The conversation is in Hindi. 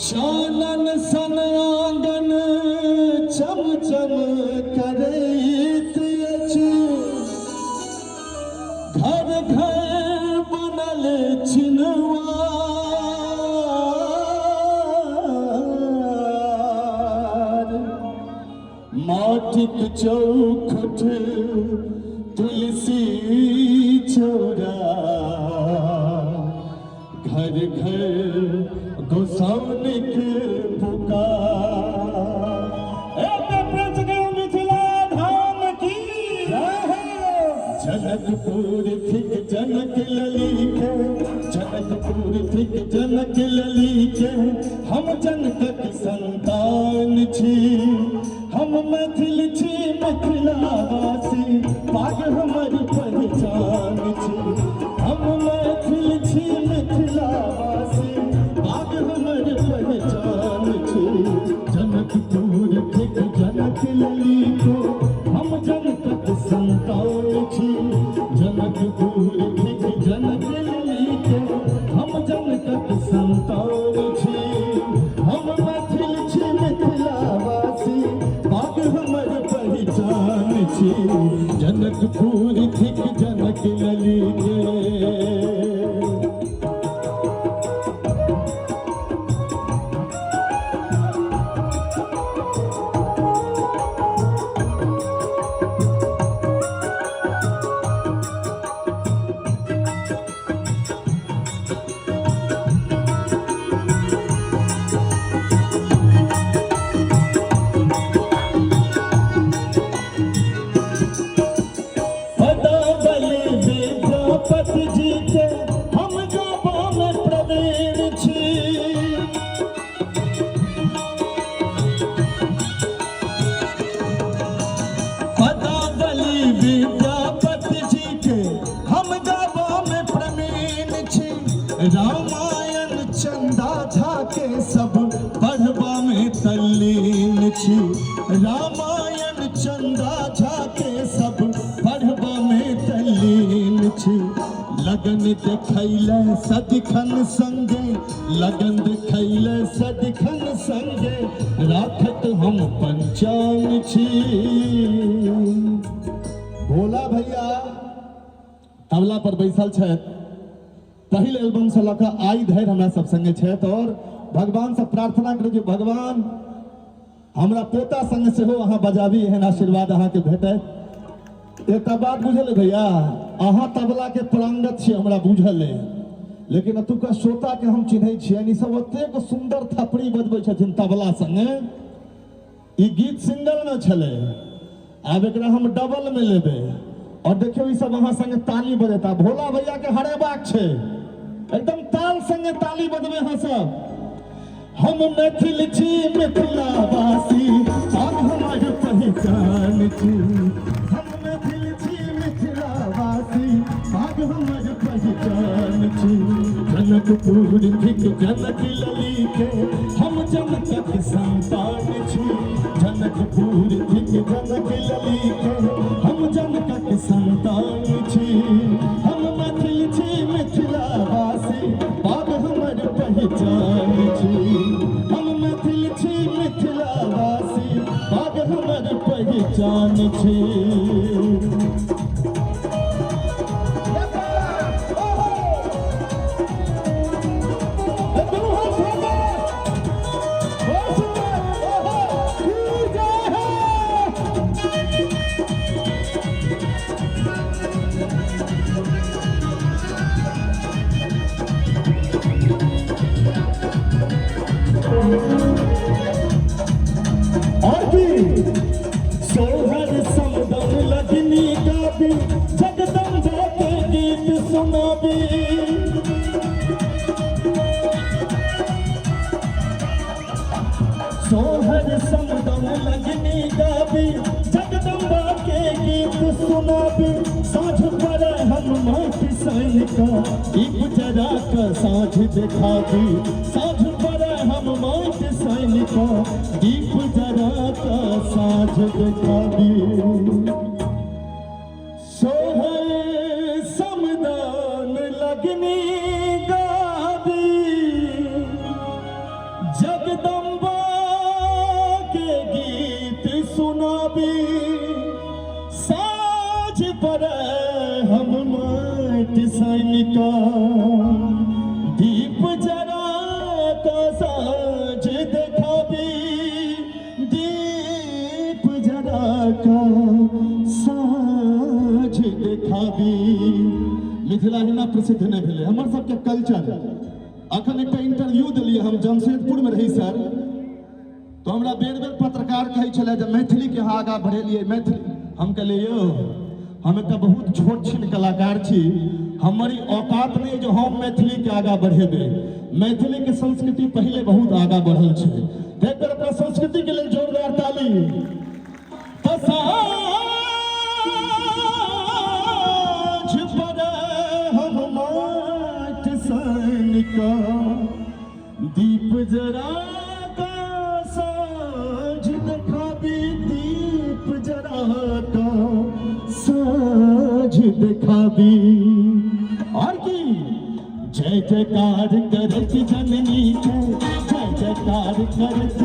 चानन सन आंगन चम चम करैत अछि, घर घर बनल छिनवार, माटिक चौखट तुलसी चौरा, घर घर गोसाउनिक पुकार। मिथिला धाम की जनकपुर थिक जनक ललिके, जनकपुर थिक जनक ललिके, हम जनकक संतान छी, हम मैथिल छी मिथिलावासी, पाग हमर पहचान छी, हम मैथिल छी मिथिलावासी, पाग हमर पहचान छी। जनकपुर थिक जनक ललिके, हम जनकक संतान छी, जनकपुर थिक जनक ललिके, हम जनकक संतान छी, हम मैथिल छी मिथिलावासी, पाग हमर पहचान छी। जनकपुर थिक जनक ललिके। रामायण चंदा झा के सब पढ़बा में तल्लीन छी, रामायण चंदा झा के सब पढ़बा में तल्लीन छी। लगन देखैले सदिखन संगे, लगन देखैले सदिखन संगे, राखत हम पंचांग छी। भोला भैया तबला पर बैसल छथि, पहिल एल्बम से लऽ कऽ आइ धरि हमरा सब संगे छथि, और भगवान से प्रार्थना करै जे भगवान हमरा पोता संग सेहो अहाँ बजाबी, एहन आशीर्वाद अहाँके भेटै। एकटा बात बुझल है भैया, अहाँ तबला के प्रांगत छी हमरा बुझल है, लेकिन एतुका श्रोता के हम चिन्है छियै, ई सब ओतेक सुंदर थपड़ी बजबै छथिन तबला संगे। ई गीत सिंगल में छलै, आब एकरा हम डबल में लेबै, और देखियो ई सब अहाँ संगे ताली बजेता। भोला भैया के हरेबाक छै, एकदम ताल संगे ताली बजबै अहाँ सब। हम मैथिल छी मिथिलावासी, पाग हमर पहचान छी, हम मैथिल छी मिथिलावासी, पाग हमर पहचान छी। जनकपुर थिक जनक ललिके, हम जनकक संतान छी, जनकपुर थिक जनक ललिके, हम जनकक संतान छी, हम मैथिल छी मिथिलावासी, पाग हमर पहचान छी, हम मैथिल छी मिथिलावासी, पाग हमर पहचान छी। सोहर समदम लगनी गाबी, जगदम्बा के गीत सुनाबी, सोहर समदम लगनी गाबी, जगदम्बा के गीत सुनाबी। साँझ पर हम माटी सैनिका, दीप जरा कर साँझ देखाबी, साँझ पर हम माटी सैनिका, दीप जरा कर साँझ देखाबी। सोहर अग्नि गावी जगदम्बा के गीत सुनाबी साझ पर हम माटी सैनिका दीप जरा का साझ दिखाबी दीप जरा का साझ दिखाबी मिथिला हिना प्रसिद्ध नहीं भेले हमर सबके कल्चर अखन एक इंटरव्यू दिलिए हम जमशेदपुर में रही सर तो हमरा बेर बेर पत्रकार कहै छले जे मैथिली के आगा बढ़ेलिए मैथिली हम कहलिए यौ हम एक बहुत छोट छिन कलाकार छी हमारी औकात नहीं जो हम मैथिली के आगा बढ़ेबे मैथिली के संस्कृति पहले बहुत आगा बढ़ल छै एक बेर अपना संस्कृति के लिए जोरदार ताली तो साँझ पर हम माटी सैनिका दीप जरा का साँझ दिखाबी दीप जरा का साँझ दिखाबी और की जय जयकार करत जननी के जय जयकार करत